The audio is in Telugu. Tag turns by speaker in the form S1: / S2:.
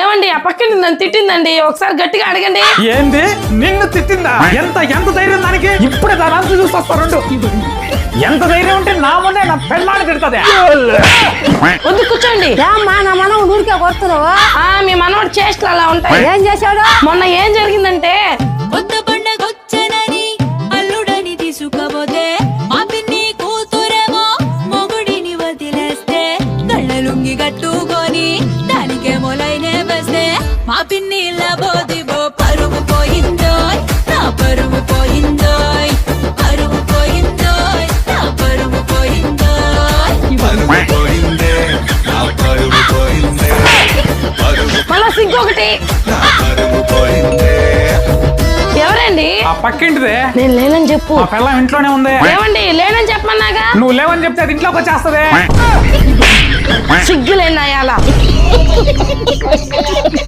S1: ఏమండి ఆ పక్కన నన్ను తిట్టిందండి, ఒకసారి గట్టిగా అడగండి.
S2: ఏంది నిన్ను తిట్టిందా? ఎంత ఎంత ధైర్యం దానికి? ఇప్పుడే దాని అంత చూసొస్తాడు. ఎంత ధైర్యం ఉంటే నా ముందే నా పెళ్ళాన్ని తిడుతుంది.
S1: వద్దు కూర్చోండి.
S3: ఏమ్మా నా మనం ఊరికే కొడుతున్నావు?
S1: మీ మనవాడు చేష్టలు అలా ఉంటాయి.
S3: ఏం చేశాడు?
S1: మొన్న ఏం జరిగిందంటే
S4: కొత్త పండగొచ్చనని అల్లుడని తీసుకపోతే మా పిన్ని కూతురేమో మొగుడిని వదిలేస్తే కళ్ళలుంగి కట్టుకొని దానికేమో లైనే బస్తే మా పిన్ని లబోదిబో పరువు పోయిందో నా పరువు పోయిందో పరువు పోయిందో నా పరువు పోయిందో
S1: మళ్ళా ఇంకొకటి. ఎవరండి?
S2: ఆ పక్కింటిదే.
S1: నేను లేనని చెప్పు.
S2: ఆ పిల్ల ఇంట్లోనే ఉంది.
S1: ఏమండి లేనని చెప్పమన్నాగా?
S2: నువ్వు లేవని చెప్తే అది ఇంట్లోకి వచ్చేస్తుంది.
S1: సిగ్గులేనాయాల.